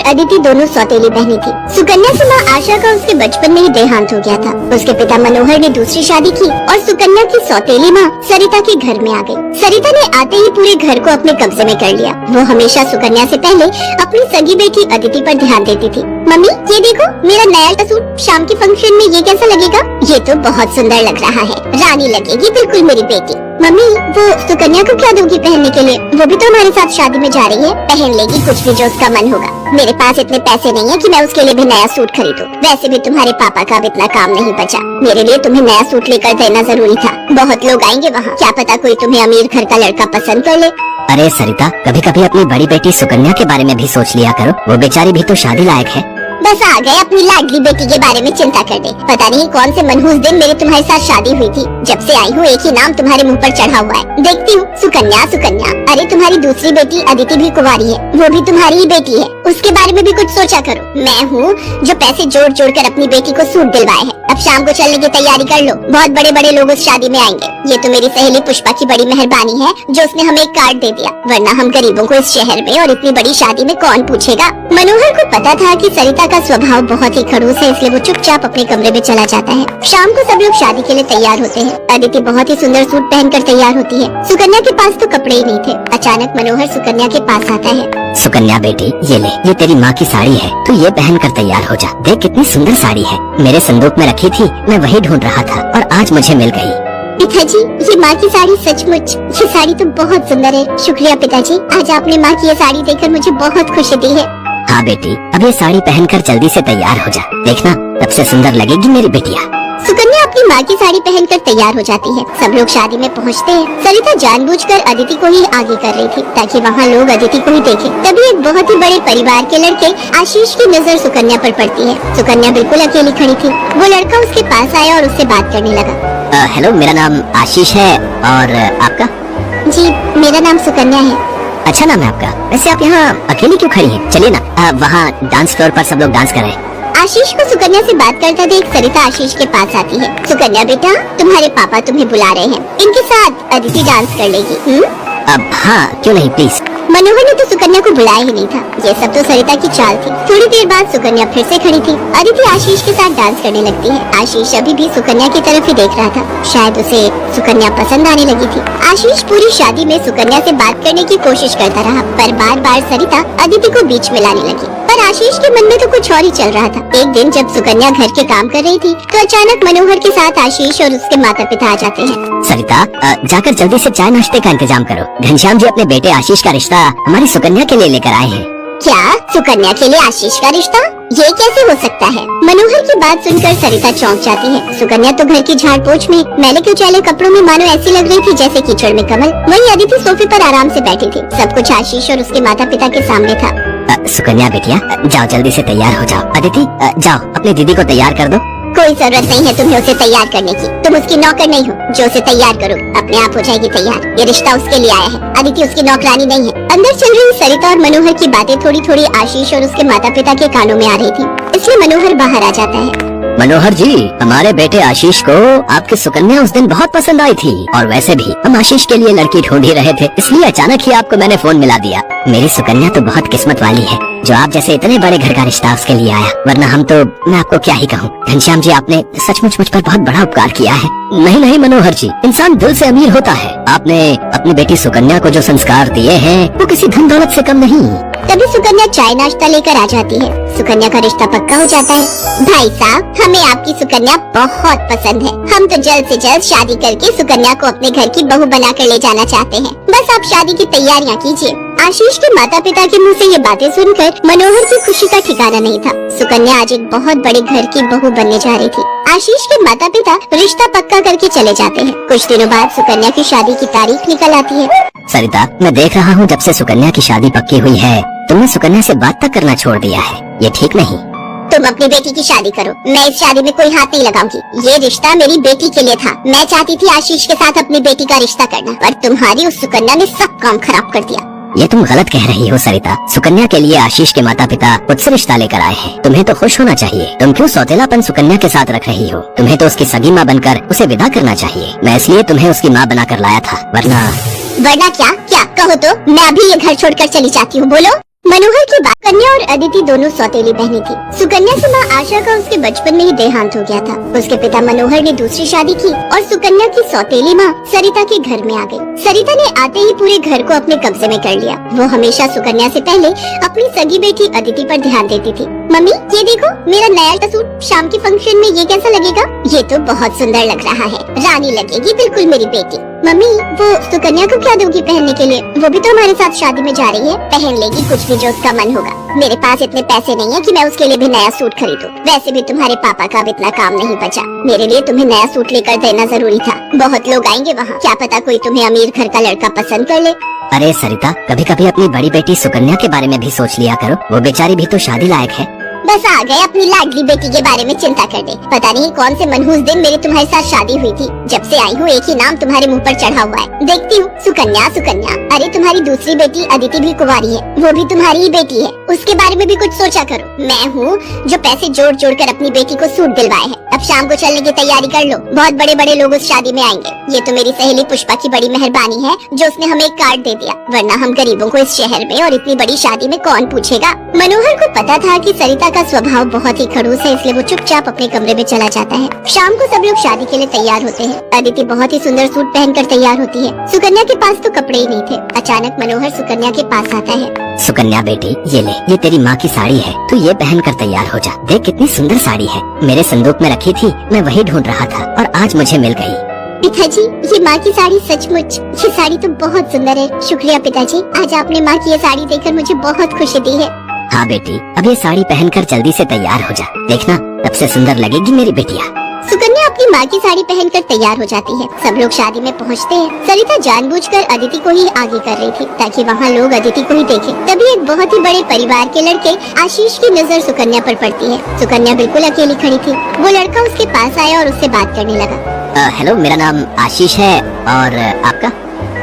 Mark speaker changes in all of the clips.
Speaker 1: अदिति दोनों सौतेली बहनें थी। सुकन्या से माँ आशा का उसके बचपन में ही देहांत हो गया था। उसके पिता मनोहर ने दूसरी शादी की और सुकन्या की सौतेली माँ सरिता के घर में आ गई। सरिता ने आते ही पूरे घर को अपने कब्जे में कर लिया। वो हमेशा सुकन्या से पहले अपनी सगी बेटी अदिति पर ध्यान देती थी। मम्मी ये देखो मेरा नया सूट, शाम के फंक्शन में ये कैसा लगेगा? ये तो बहुत सुंदर लग रहा है, रानी लगेगी बिल्कुल मेरी बेटी। मम्मी वो सुकन्या को क्या दोगी पहनने के लिए? वो भी तो हमारे साथ शादी में जा रही है, पहन लेगी कुछ भी जो उसका मन होगा। मेरे पास इतने पैसे नहीं है कि मैं उसके लिए भी नया सूट खरीदूं। वैसे भी तुम्हारे पापा का अब इतना काम नहीं बचा। मेरे लिए तुम्हें नया सूट लेकर देना जरूरी था। बहुत लोग आएंगे वहाँ, क्या पता कोई तुम्हें अमीर घर का लड़का पसंद कर ले।
Speaker 2: अरे सरिता, कभी कभी अपनी बड़ी बेटी सुकन्या के बारे में भी सोच लिया करो। वो बेचारी भी तो शादी लायक है।
Speaker 1: बस आ गए अपनी लाडली बेटी के बारे में चिंता करने। पता नहीं कौन से मनहूस दिन मेरी तुम्हारे साथ शादी हुई थी। जब से आई हूँ एक ही नाम तुम्हारे मुंह पर चढ़ा हुआ है। देखती हूँ सुकन्या सुकन्या। अरे तुम्हारी दूसरी बेटी अदिति भी कुंवारी है, वो भी तुम्हारी ही बेटी है। उसके बारे में भी कुछ सोचा करो। मैं हूँ जो पैसे जोड़ जोड़ कर अपनी बेटी को सूट दिलवाए है। अब शाम को चलने की तैयारी कर लो, बहुत बड़े बड़े लोग उस शादी में आएंगे। ये तो मेरी सहेली पुष्पा की बड़ी मेहरबानी है जो उसने हमें एक कार्ड दे दिया, वरना हम गरीबों को इस शहर में और इतनी बड़ी शादी में कौन पूछेगा। मनोहर को पता था कि सरिता का स्वभाव बहुत ही खड़ूस है, इसलिए वो चुपचाप अपने कमरे में चला जाता है। शाम को सब लोग शादी के लिए तैयार होते हैं। अदिति बहुत ही सुंदर सूट पहनकर तैयार होती है। सुकन्या के पास तो कपड़े ही नहीं थे। अचानक मनोहर सुकन्या के पास आता है।
Speaker 2: सुकन्या बेटी ये ले, ये तेरी माँ की साड़ी है, तू ये पहन कर तैयार हो जा। देख कितनी सुंदर साड़ी है, मेरे संदूक में रखी थी, मैं वही ढूंढ रहा था और आज मुझे मिल गई।
Speaker 1: पिताजी ये माँ की साड़ी सचमुच, ये साड़ी तो बहुत सुंदर है। शुक्रिया पिताजी, आज आपने माँ की ये साड़ी देखकर मुझे बहुत खुशी दी है।
Speaker 2: हाँ बेटी, अब ये साड़ी पहनकर जल्दी से तैयार हो जा, देखना तब से सुंदर लगेगी मेरी बेटिया।
Speaker 1: सुकन्या अपनी माँ की साड़ी पहनकर तैयार हो जाती है। सब लोग शादी में पहुँचते हैं। सरिता जानबूझकर अदिति को ही आगे कर रही थी ताकि वहाँ लोग अदिति को ही देखें। तभी एक बहुत ही बड़े परिवार के लड़के आशीष की नजर सुकन्या पर पड़ती है। सुकन्या बिल्कुल अकेली खड़ी थी। वो लड़का उसके पास आया और उससे बात करने लगा।
Speaker 2: हेलो, मेरा नाम आशीष है और आपका?
Speaker 1: जी मेरा नाम सुकन्या है।
Speaker 2: अच्छा नाम है आपका। वैसे आप यहाँ अकेली क्यों खड़ी हैं? चलिए ना, वहाँ डांस फ्लोर पर सब लोग डांस कर रहे हैं।
Speaker 1: आशीष को सुकन्या से बात करता देख सरिता आशीष के पास आती है। सुकन्या बेटा, तुम्हारे पापा तुम्हें बुला रहे हैं, इनके साथ अदिति डांस कर लेगी।
Speaker 2: अब हाँ, क्यों नहीं, प्लीज।
Speaker 1: मनोहर ने तो सुकन्या को बुलाया ही नहीं था। ये सब तो सरिता की चाल थी। थोड़ी देर बाद सुकन्या फिर से खड़ी थी। अदिति आशीष के साथ डांस करने लगती है। आशीष अभी भी सुकन्या की तरफ ही देख रहा था। शायद उसे सुकन्या पसंद आने लगी थी। आशीष पूरी शादी में सुकन्या से बात करने की कोशिश करता रहा, पर बार बार सरिता अदिति को बीच में लाने लगी। पर आशीष के मन में तो कुछ और ही चल रहा था। एक दिन जब सुकन्या घर के काम कर रही थी तो अचानक मनोहर के साथ आशीष और उसके माता पिता आ जाते हैं।
Speaker 2: सरिता, जाकर जल्दी से चाय नाश्ते का इंतजाम करो। घनश्याम जी अपने बेटे आशीष का रिश्ता हमारी सुकन्या के लिए लेकर आए हैं।
Speaker 1: क्या सुकन्या के लिए आशीष का रिश्ता? ये कैसे हो सकता है? मनोहर की बात सुनकर सरिता चौंक जाती है। सुकन्या तो घर की झाड़ पोछ में मैले कुचैले कपड़ों में मानो ऐसी लग रही थी जैसे कीचड़ में कमल। वहीं अदिति सोफे पर आराम से बैठी थी। सब कुछ आशीष और उसके माता पिता के सामने था।
Speaker 2: सुकन्या बेटिया, जाओ जल्दी से तैयार हो जाओ। अदिति, जाओ अपनी दीदी को तैयार कर दो।
Speaker 1: कोई जरूरत नहीं है तुम्हें उसे तैयार करने की। तुम उसकी नौकर नहीं हो जो उसे तैयार करो, अपने आप हो जाएगी तैयार। ये रिश्ता उसके लिए आया है, अदिति उसकी नौकरानी नहीं है। अंदर चल रही सरिता और मनोहर की बातें थोड़ी थोड़ी आशीष और उसके माता पिता के कानों में आ रही थी, इसलिए मनोहर बाहर आ जाता है।
Speaker 2: मनोहर जी, हमारे बेटे आशीष को आपकी सुकन्या उस दिन बहुत पसंद आई थी और वैसे भी हम आशीष के लिए लड़की ढूंढ ही रहे थे, इसलिए अचानक ही आपको मैंने फोन मिला दिया। मेरी सुकन्या तो बहुत किस्मत वाली है जो आप जैसे इतने बड़े घर का रिश्ता उसके लिए आया, वरना हम तो, मैं आपको क्या ही कहूँ। घनश्याम जी, आपने सचमुच मुझ पर बहुत बड़ा उपकार किया है। नहीं नहीं मनोहर जी, इंसान दिल से अमीर होता है। आपने अपनी बेटी सुकन्या को जो संस्कार दिए हैं वो किसी धन दौलत से कम नहीं।
Speaker 1: तभी सुकन्या चाय नाश्ता लेकर आ जाती है। सुकन्या का रिश्ता पक्का हो जाता है। भाई साहब, हमें आपकी सुकन्या बहुत पसंद है। हम तो जल्द से जल्द शादी करके सुकन्या को अपने घर की बहू बनाकर ले जाना चाहते हैं। बस आप शादी की तैयारियां कीजिए। आशीष के माता पिता के मुंह से ये बातें सुनकर मनोहर की खुशी का ठिकाना नहीं था। सुकन्या आज एक बहुत बड़े घर की बहू बनने जा रही थी। आशीष के माता पिता रिश्ता पक्का करके चले जाते हैं। कुछ दिनों बाद सुकन्या की शादी की तारीख निकल आती है।
Speaker 2: सरिता, मैं देख रहा हूँ जब से सुकन्या की शादी पक्की हुई है तुमने सुकन्या से बात तक करना छोड़ दिया है। ये ठीक नहीं।
Speaker 1: तुम अपनी बेटी की शादी करो, मैं इस शादी में कोई हाथ नहीं लगाऊंगी। ये रिश्ता मेरी बेटी के लिए था। मैं चाहती थी आशीष के साथ अपनी बेटी का रिश्ता करना, पर तुम्हारी उस सुकन्या ने सब काम खराब कर दिया।
Speaker 2: ये तुम गलत कह रही हो सरिता। सुकन्या के लिए आशीष के माता पिता खुद से रिश्ता लेकर आए हैं। तुम्हें तो खुश होना चाहिए। तुम क्यों सौतेलापन सुकन्या के साथ रख रही हो? तुम्हें तो उसकी सगी माँ बनकर उसे विदा करना चाहिए। मैं इसलिए तुम्हें उसकी माँ बनाकर लाया था, वरना
Speaker 1: क्या? क्या कहो तो मैं अभी ये घर छोड़कर चली जाती हूँ। बोलो। मनोहर की बात सुकन्या और अदिति दोनों सौतेली बहनें थी। सुकन्या की माँ आशा का उसके बचपन में ही देहांत हो गया था। उसके पिता मनोहर ने दूसरी शादी की और सुकन्या की सौतेली माँ सरिता के घर में आ गई। सरिता ने आते ही पूरे घर को अपने कब्जे में कर लिया। वो हमेशा सुकन्या से पहले अपनी सगी बेटी अदिति पर ध्यान देती थी। मम्मी ये देखो मेरा नया सूट, शाम के फंक्शन में ये कैसा लगेगा? ये तो बहुत सुंदर लग रहा है, रानी लगेगी बिल्कुल मेरी बेटी। मम्मी वो सुकन्या को क्या दोगी पहनने के लिए? वो भी तो हमारे साथ शादी में जा रही है, पहन लेगी कुछ भी जो उसका मन होगा। मेरे पास इतने पैसे नहीं है कि मैं उसके लिए भी नया सूट खरीदूं। वैसे भी तुम्हारे पापा का अब इतना काम नहीं बचा। मेरे लिए तुम्हें नया सूट लेकर देना जरूरी था। बहुत लोग आएंगे वहाँ, क्या पता कोई तुम्हें अमीर घर का लड़का पसंद कर ले।
Speaker 2: अरे सरिता, कभी कभी अपनी बड़ी बेटी सुकन्या के बारे में भी सोच लिया करो। वो बेचारी भी तो शादी लायक है।
Speaker 1: बस आ गए अपनी लाडली बेटी के बारे में चिंता करने। पता नहीं कौन से मनहूस दिन मेरी तुम्हारे साथ शादी हुई थी। जब से आई हूँ एक ही नाम तुम्हारे मुंह पर चढ़ा हुआ है। देखती हूँ सुकन्या सुकन्या। अरे तुम्हारी दूसरी बेटी अदिति भी कुंवारी है, वो भी तुम्हारी ही बेटी है। उसके बारे में भी कुछ सोचा करो। मैं हूँ जो पैसे जोड़ जोड़ कर अपनी बेटी को सूट दिलवाए हैं। अब शाम को चलने की तैयारी कर लो, बहुत बड़े बड़े लोग उस शादी में आएंगे। ये तो मेरी सहेली पुष्पा की बड़ी मेहरबानी है जो उसने हमें एक कार्ड दे दिया, वरना हम गरीबों को इस शहर में और इतनी बड़ी शादी में कौन पूछेगा। मनोहर को पता था कि सरिता का स्वभाव बहुत ही खड़ूस है, इसलिए वो चुपचाप अपने कमरे में चला जाता है। शाम को सब लोग शादी के लिए तैयार होते हैं। अदिति बहुत ही सुंदर सूट पहनकर तैयार होती है। सुकन्या के पास तो कपड़े ही नहीं थे। अचानक मनोहर सुकन्या के पास आता है।
Speaker 2: सुकन्या बेटी ये ले, ये तेरी माँ की साड़ी है, तू ये पहन कर तैयार हो जा। देख कितनी सुंदर साड़ी है, मेरे संदूक में रखी थी, मैं वही ढूंढ रहा था और आज मुझे मिल गई।
Speaker 1: पिताजी ये माँ की साड़ी सचमुच, ये साड़ी तो बहुत सुंदर है। शुक्रिया पिताजी, आज आपने माँ की ये साड़ी देखकर मुझे बहुत खुशी दी है।
Speaker 2: हाँ बेटी, अब ये साड़ी पहनकर जल्दी से तैयार हो जा, देखना तब से सुंदर लगेगी मेरी बेटिया।
Speaker 1: सुकन्या अपनी माँ की साड़ी पहनकर तैयार हो जाती है। सब लोग शादी में पहुँचते हैं। सरिता जानबूझकर अदिति को ही आगे कर रही थी ताकि वहाँ लोग अदिति को ही देखें। तभी एक बहुत ही बड़े परिवार के लड़के आशीष की नजर सुकन्या पर पड़ती है। सुकन्या बिल्कुल अकेली खड़ी थी। वो लड़का उसके पास आया और उससे बात करने लगा।
Speaker 2: हेलो, मेरा नाम आशीष है और आपका?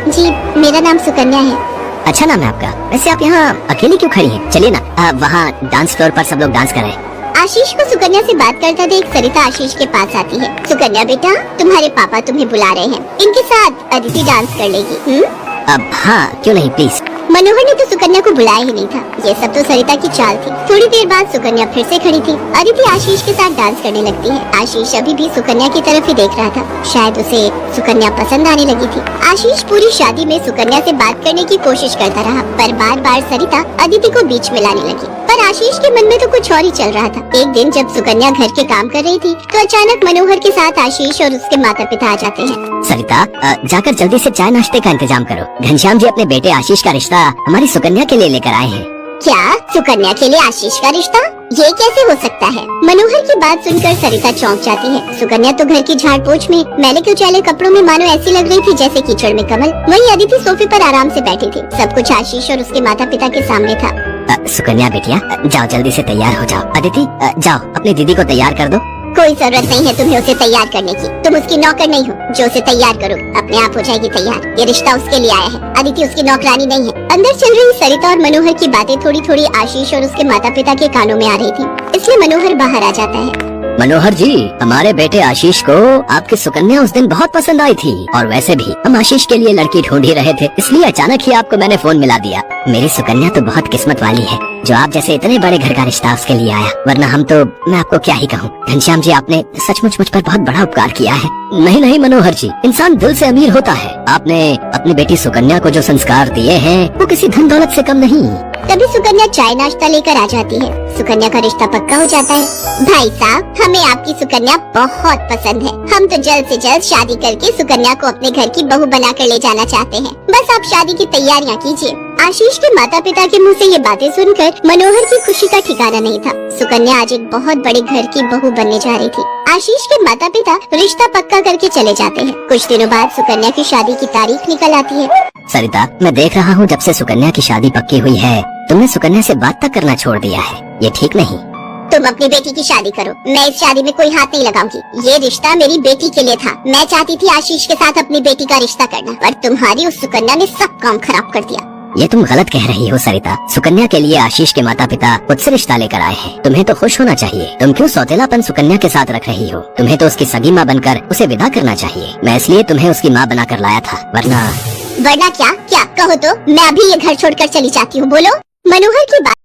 Speaker 1: जी मेरा नाम सुकन्या है।
Speaker 2: अच्छा नाम है आपका। वैसे आप यहाँ अकेली क्यों खड़ी हैं? चलिए ना, वहाँ डांस फ्लोर पर सब लोग डांस कर रहे हैं।
Speaker 1: आशीष को सुकन्या से बात करता देख सरिता आशीष के पास आती है। सुकन्या बेटा, तुम्हारे पापा तुम्हें बुला रहे हैं, इनके साथ अदिति डांस कर लेगी।
Speaker 2: अब हाँ, क्यों नहीं, प्लीज।
Speaker 1: मनोहर ने तो सुकन्या को बुलाया ही नहीं था। ये सब तो सरिता की चाल थी। थोड़ी देर बाद सुकन्या फिर से खड़ी थी। अदिति आशीष के साथ डांस करने लगती है। आशीष अभी भी सुकन्या की तरफ ही देख रहा था, शायद उसे सुकन्या पसंद आने लगी थी। आशीष पूरी शादी में सुकन्या से बात करने की कोशिश करता रहा, पर बार बार सरिता अदिति को बीच में लाने लगी। पर आशीष के मन में तो कुछ और ही चल रहा था। एक दिन जब सुकन्या घर के काम कर रही थी तो अचानक मनोहर के साथ आशीष और उसके माता पिता आ जाते हैं।
Speaker 2: सरिता, जाकर जल्दी से चाय नाश्ते का इंतजाम करो। घनश्याम जी अपने बेटे आशीष का रिश्ता हमारी सुकन्या के लिए लेकर आए हैं।
Speaker 1: क्या सुकन्या के लिए आशीष का रिश्ता? ये कैसे हो सकता है? मनोहर की बात सुनकर सरिता चौंक जाती है। सुकन्या तो घर की झाड़ पोछ में मैले कुचैले कपड़ों में मानो ऐसी लग रही थी जैसे कीचड़ में कमल। वहीं अदिति सोफे पर आराम से बैठी थी। सब कुछ आशीष और उसके माता पिता के सामने था।
Speaker 2: सुकन्या बेटिया, जाओ जल्दी से तैयार हो जाओ। अदिति, जाओ अपनी दीदी को तैयार कर दो।
Speaker 1: कोई जरूरत नहीं है तुम्हें उसे तैयार करने की। तुम उसकी नौकर नहीं हो जो उसे तैयार करो, अपने आप हो जाएगी तैयार। ये रिश्ता उसके लिए आया है, अदिति उसकी नौकरानी नहीं है। अंदर चल रही सरिता और मनोहर की बातें थोड़ी थोड़ी आशीष और उसके माता पिता के कानों में आ रही थी, इसलिए मनोहर बाहर आ जाता है।
Speaker 2: मनोहर जी, हमारे बेटे आशीष को आपकी सुकन्या उस दिन बहुत पसंद आई थी और वैसे भी हम आशीष के लिए लड़की ढूंढ ही रहे थे, इसलिए अचानक ही आपको मैंने फोन मिला दिया। मेरी सुकन्या तो बहुत किस्मत वाली है जो आप जैसे इतने बड़े घर का रिश्ता उसके लिए आया, वरना हम तो, मैं आपको क्या ही कहूँ। घनश्याम जी, आपने सचमुच मुझ पर बहुत बड़ा उपकार किया है। नहीं नहीं मनोहर जी, इंसान दिल से अमीर होता है। आपने अपनी बेटी सुकन्या को जो संस्कार दिए हैं वो किसी धन दौलत से कम नहीं।
Speaker 1: तभी सुकन्या चाय नाश्ता लेकर आ जाती है। सुकन्या का रिश्ता पक्का हो जाता है। भाई साहब, हमें आपकी सुकन्या बहुत पसंद है। हम तो जल्द से जल्द शादी करके सुकन्या को अपने घर की बहू बनाकर ले जाना चाहते हैं। बस आप शादी की तैयारियां कीजिए। आशीष के माता पिता के मुंह से ये बातें सुनकर मनोहर की खुशी का ठिकाना नहीं था। सुकन्या आज एक बहुत बड़े घर की बहू बनने जा रही थी। आशीष के माता पिता रिश्ता पक्का करके चले जाते हैं। कुछ दिनों बाद सुकन्या की शादी की तारीख निकल आती है।
Speaker 2: सरिता, मैं देख रहा हूँ जब से सुकन्या की शादी पक्की हुई है तुमने सुकन्या से बात तक करना छोड़ दिया है। ये ठीक नहीं।
Speaker 1: तुम अपनी बेटी की शादी करो, मैं इस शादी में कोई हाथ नहीं लगाऊंगी। ये रिश्ता मेरी बेटी के लिए था। मैं चाहती थी आशीष के साथ अपनी बेटी का रिश्ता करना, पर तुम्हारी उस सुकन्या ने सब काम खराब कर दिया।
Speaker 2: ये तुम गलत कह रही हो सरिता। सुकन्या के लिए आशीष के माता पिता खुद से रिश्ता लेकर आए हैं। तुम्हें तो खुश होना चाहिए। तुम क्यों सौतेलापन सुकन्या के साथ रख रही हो? तुम्हें तो उसकी सगी माँ बनकर उसे विदा करना चाहिए। मैं इसलिए तुम्हें उसकी माँ बनाकर लाया था, वरना
Speaker 1: क्या कहो तो मैं अभी ये घर छोड़कर चली जाती हूँ। बोलो। मनोहर की बात